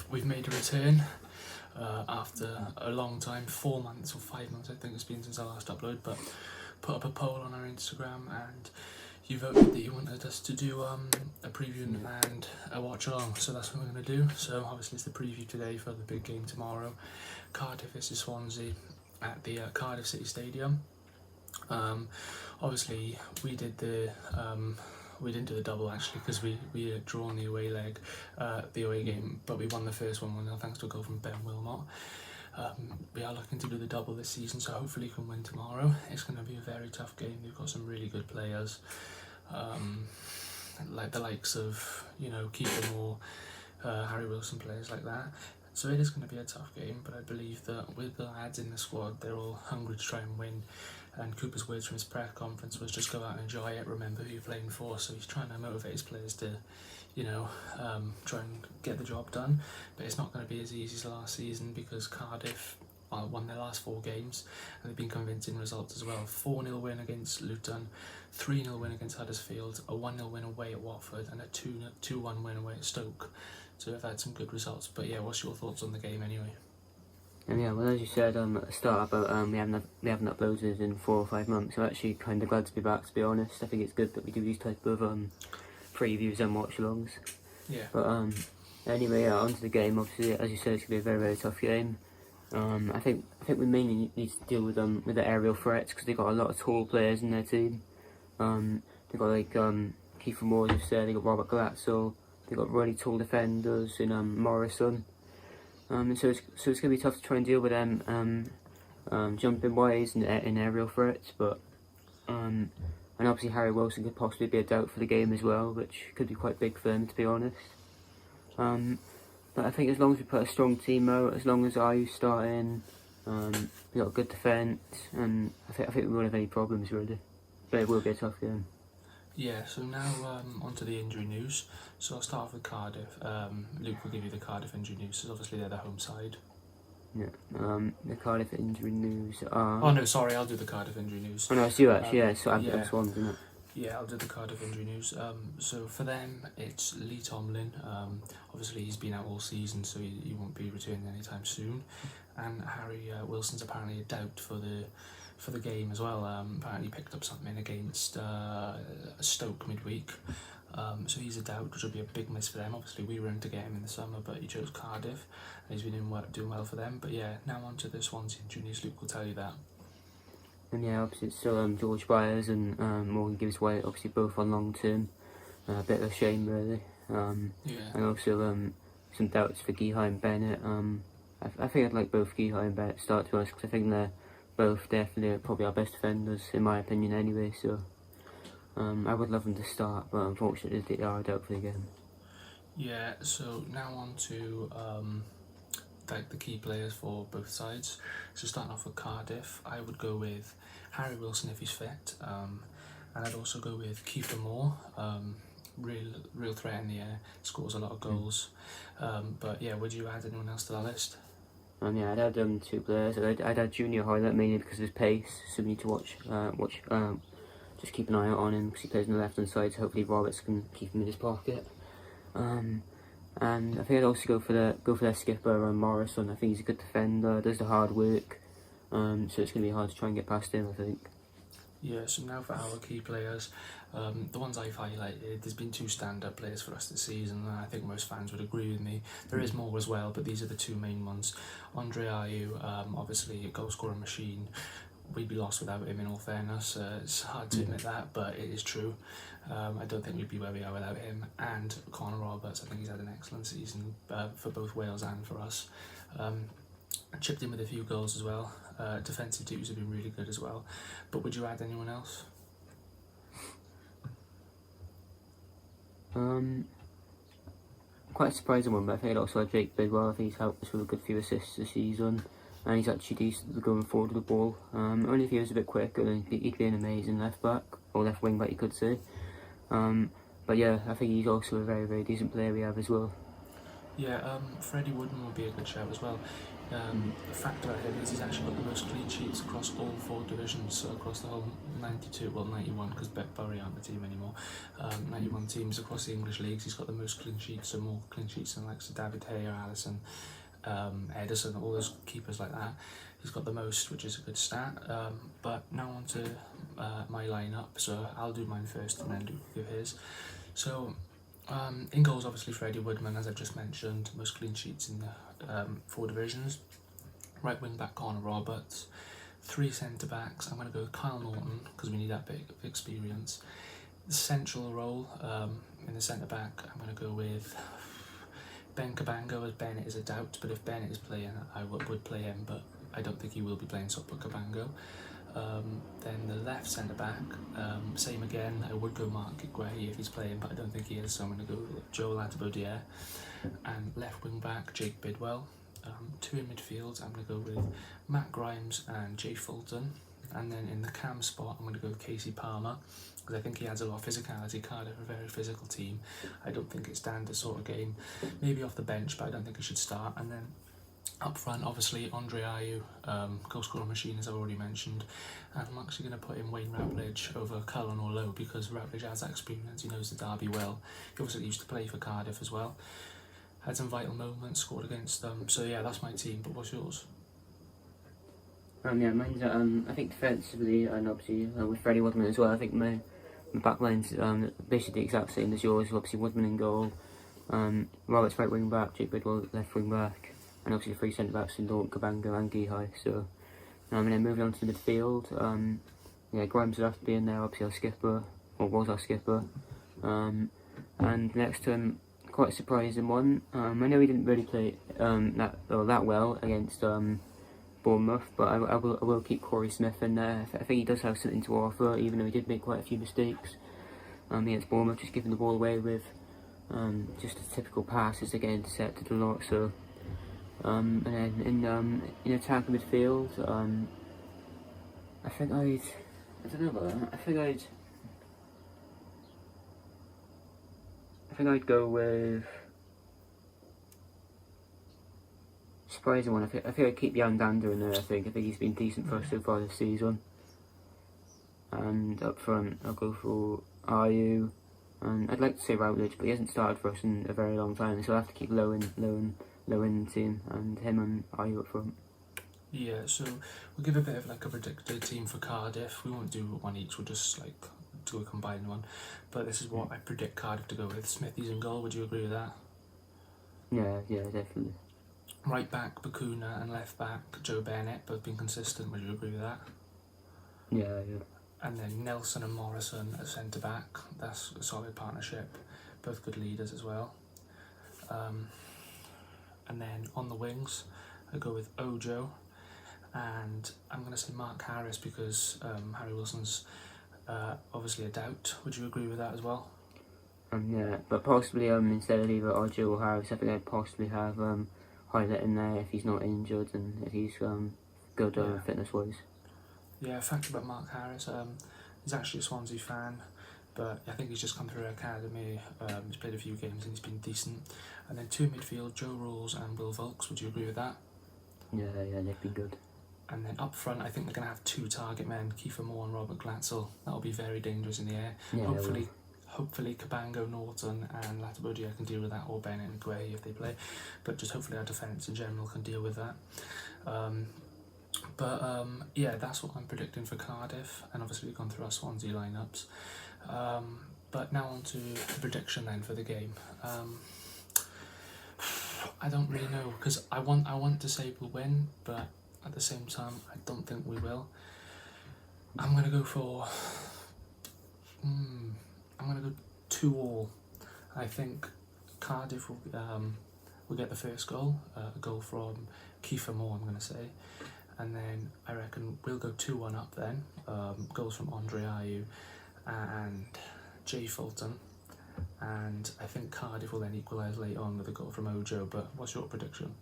we've made a return after a long time, 4 months or 5 months I think it's been since I last uploaded, but put up a poll on our Instagram and you voted that you wanted us to do a preview and a watch along, so that's what we're going to do. So obviously it's the preview today for the big game tomorrow, Cardiff versus Swansea at the Cardiff City Stadium. Obviously we didn't do the double actually because we had drawn the away leg, the away game, but we won the first one 1-0 thanks to a goal from Ben Wilmot. We are looking to do the double this season, so hopefully we can win tomorrow. It's going to be a very tough game. They've got some really good players, like the likes of, you know, Keeper Moore, Harry Wilson, players like that. So it is going to be a tough game, but I believe that with the lads in the squad, they're all hungry to try and win. And Cooper's words from his press conference was just go out and enjoy it, remember who you're playing for. So he's trying to motivate his players to, you know, try and get the job done. But it's not going to be as easy as last season because Cardiff won their last 4 games and they've been convincing results as well. 4-0 win against Luton, 3-0 win against Huddersfield, a 1-0 win away at Watford and a 2-1 win away at Stoke. So they've had some good results. But yeah, what's your thoughts on the game anyway? And yeah, well, as you said at the start about we haven't uploaded in 4 or 5 months, I'm actually kind of glad to be back, to be honest. I think it's good that we do these type of previews and watch-alongs. Yeah. But anyway, yeah, onto the game. Obviously, as you said, it's going to be a very, very tough game. I think we mainly need to deal with the aerial threats because they've got a lot of tall players in their team. They've got like Kiefer Moore, as you said, they've got Robert Glatzel, they've got really tall defenders in Morrison. So it's going to be tough to try and deal with them jumping wise in aerial threats, but and obviously Harry Wilson could possibly be a doubt for the game as well, which could be quite big for them, to be honest. But I think as long as we put a strong team out, as long as Ayu's starting, we got a good defence, and I think we won't have any problems really. But it will be a tough game. Yeah, so now onto the injury news. So I'll start off with Cardiff. Luke will give you the Cardiff injury news, because obviously they're the home side. Yeah, the Cardiff injury news are... Oh no, sorry, I'll do the Cardiff injury news. Oh no, it's you actually, yeah, so yeah. Swans, isn't it? Yeah, I'll do the Cardiff injury news. So for them, it's Lee Tomlin. Obviously he's been out all season, so he won't be returning anytime soon. And Harry Wilson's apparently a doubt for the game as well. Apparently picked up something against Stoke midweek. So he's a doubt, which will be a big miss for them. Obviously we were in to get him in the summer, but he chose Cardiff and he's been doing well for them. But yeah, now on to the Swansea injury news. Luke will tell you that. And yeah, obviously it's still George Byers and Morgan Gibbs-White, obviously both on long term. A bit of a shame really. Yeah. And also some doubts for Gihai and Bennett. I think I'd like both Gihai and Bennett to start, to us, because I think they're both definitely probably our best defenders in my opinion anyway. So I would love them to start, but unfortunately they are a doubt for the game. Yeah. So now on to like the key players for both sides. So starting off with Cardiff, I would go with Harry Wilson if he's fit, and I'd also go with Kiefer Moore. Real threat in the air, scores a lot of goals. But yeah, would you add anyone else to that list? Yeah, I'd add 2 players. I'd add Junior Hoylett mainly because of his pace, so we need to watch. Just keep an eye out on him because he plays on the left hand side, so hopefully Roberts can keep him in his pocket. And I think I'd also go for their skipper Morrison. I think he's a good defender, does the hard work, so it's going to be hard to try and get past him, I think. Yeah, so now for our key players, the ones I've highlighted, there's been 2 stand-up players for us this season, and I think most fans would agree with me. There is more as well, but these are the 2 main ones. Andre Ayew, obviously a goal-scoring machine. We'd be lost without him, in all fairness. It's hard to admit that, but it is true. I don't think we'd be where we are without him. And Connor Roberts, I think he's had an excellent season for both Wales and for us. Chipped in with a few goals as well. Defensive duties have been really good as well. But would you add anyone else? Quite a surprising one, but I think I'd also add Jake Bidwell. I think he's helped us with a good few assists this season. And he's actually decent going forward with the ball. Only if he was a bit quicker, then he'd be an amazing left back, or left wing back you could say. But yeah, I think he's also a very, very decent player we have as well. Yeah, Freddie Woodman would be a good shout as well. The fact about him is he's actually got the most clean sheets across all 4 divisions, so across the whole 92, well 91, because Bury aren't the team anymore, 91 teams across the English leagues. He's got the most clean sheets, so more clean sheets than like David Hay or Allison, Edison, all those keepers like that. He's got the most, which is a good stat. But now on to my lineup, so I'll do mine first and then Luke will give his. So in goals, obviously Freddie Woodman, as I've just mentioned, most clean sheets in the 4 divisions. Right wing back Connor Roberts. 3 centre backs. I'm going to go with Kyle Norton because we need that bit of experience. The central role in the centre back, I'm going to go with Ben Cabango, as Bennett is a doubt, but if Bennett is playing, I would play him, but I don't think he will be playing, so I'll put Cabango. Then the left centre back, same again, I would go Mark Gray if he's playing, but I don't think he is, so I'm going to go with Joe Latabodiere. And left wing back, Jake Bidwell. 2 in midfield, I'm going to go with Matt Grimes and Jay Fulton. And then in the cam spot, I'm going to go with Casey Palmer, because I think he adds a lot of physicality. Cardiff are a very physical team. I don't think it's Dan this sort of game. Maybe off the bench, but I don't think he should start. And then up front, obviously, Andre Ayew, goal scoring machine, as I've already mentioned. And I'm actually going to put in Wayne Routledge over Cullen or Lowe, because Routledge has that experience. He knows the derby well. He also used to play for Cardiff as well. Had some vital moments, scored against them. So yeah, that's my team, but what's yours? Yeah, mine's I think defensively, and obviously with Freddie Woodman as well, I think my backline's basically the exact same as yours. Obviously Woodman in goal, Roberts right wing back, Jake Bidwell left wing back, and obviously the 3 centre backs in Norton, Cabango and Gihai. So and then moving on to the midfield, yeah, Grimes would have to be in there, obviously our skipper, or was our skipper, and next to him, quite a surprising one. I know he didn't really play that well against Bournemouth, but I will keep Corey Smith in there. I think he does have something to offer, even though he did make quite a few mistakes against Bournemouth, just giving the ball away with just the typical passes to get intercepted a lot. So and then in attacking midfield, I don't know about that. I think I'd go with surprising one. I think I'd keep Jan Dander in there. I think he's been decent for us so far this season. And up front, I'll go for Ayew, and I'd like to say Routledge, but he hasn't started for us in a very long time, so I'll have to keep low in the team, and him and Ayew up front. Yeah, so we'll give a bit of like a predicted team for Cardiff. We won't do one each, we'll just like do a combined one. But this is what I predict Cardiff to go with. Smithies in goal, would you agree with that? Yeah, definitely. Right back, Bakuna, and left back, Joe Bennett, both been consistent, would you agree with that? Yeah. And then Nelson and Morrison at centre back, that's a solid partnership, both good leaders as well. And then on the wings, I go with Ojo, and I'm going to say Mark Harris because Harry Wilson's obviously a doubt. Would you agree with that as well? Yeah, but possibly instead of either Ojo or Harris, I think I'd possibly have Highlight in there if he's not injured and if he's good fitness wise. Yeah, fact about Mark Harris, he's actually a Swansea fan, but I think he's just come through our academy. He's played a few games and he's been decent. And then 2 midfield, Joe Rawls and Will Volks. Would you agree with that? Yeah, they've been good. And then up front, I think they're going to have 2 target men, Kiefer Moore and Robert Glatzel. That'll be very dangerous in the air. Yeah, Hopefully Cabango, Norton and Latabodiere can deal with that, or Bennett and Gray if they play. But just hopefully our defence in general can deal with that. Yeah, that's what I'm predicting for Cardiff, and obviously we've gone through our Swansea lineups. But now on to the prediction then for the game. I don't really know, because I want to say we'll win, but at the same time I don't think we will. I'm gonna go for 2-2. I think Cardiff will get the first goal, a goal from Kiefer Moore, I'm going to say, and then I reckon we'll go 2-1 up then, goals from Andre Ayew and Jay Fulton, and I think Cardiff will then equalise late on with a goal from Ojo. But what's your prediction?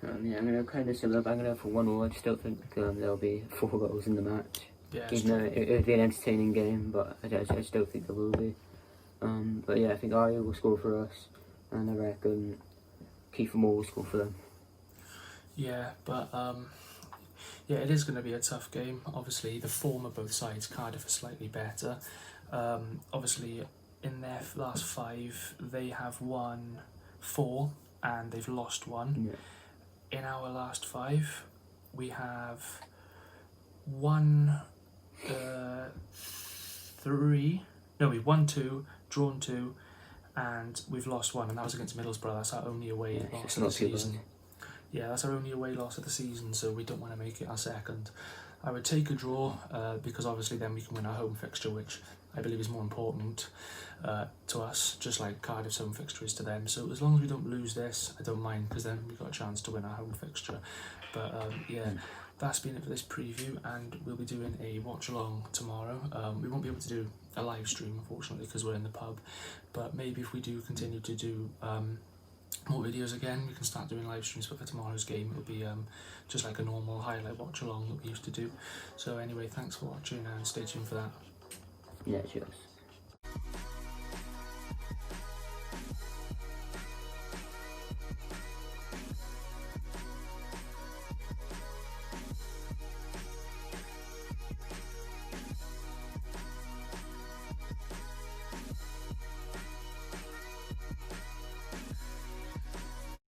Yeah, I'm going to kind of similar, but I'm going to go for 1-1. I just don't think there'll be 4 goals in the match. Yeah, even though it would be an entertaining game, but I just don't think there will be. But yeah, I think Ayew will score for us, and I reckon Kiefer Moore will score for them. Yeah, but yeah, it is going to be a tough game. Obviously, the form of both sides, Cardiff are slightly better. Obviously, in their last 5, they have won 4 and they've lost 1. Yeah. In our last 5, we have won 3. No, we've won 2, drawn 2, and we've lost 1, and that was against Middlesbrough. That's our only away loss of the season. Yeah, that's our only away loss of the season, so we don't want to make it our second. I would take a draw because obviously then we can win our home fixture, which I believe is more important to us, just like Cardiff's home fixture is to them. So as long as we don't lose this, I don't mind, because then we've got a chance to win our home fixture. But yeah, that's been it for this preview, and we'll be doing a watch along tomorrow. We won't be able to do a live stream, unfortunately, because we're in the pub, but maybe if we do continue to do more videos again, we can start doing live streams. But for tomorrow's game, it'll be just like a normal highlight watch along that we used to do. So anyway, thanks for watching and stay tuned for that. Yeah, cheers.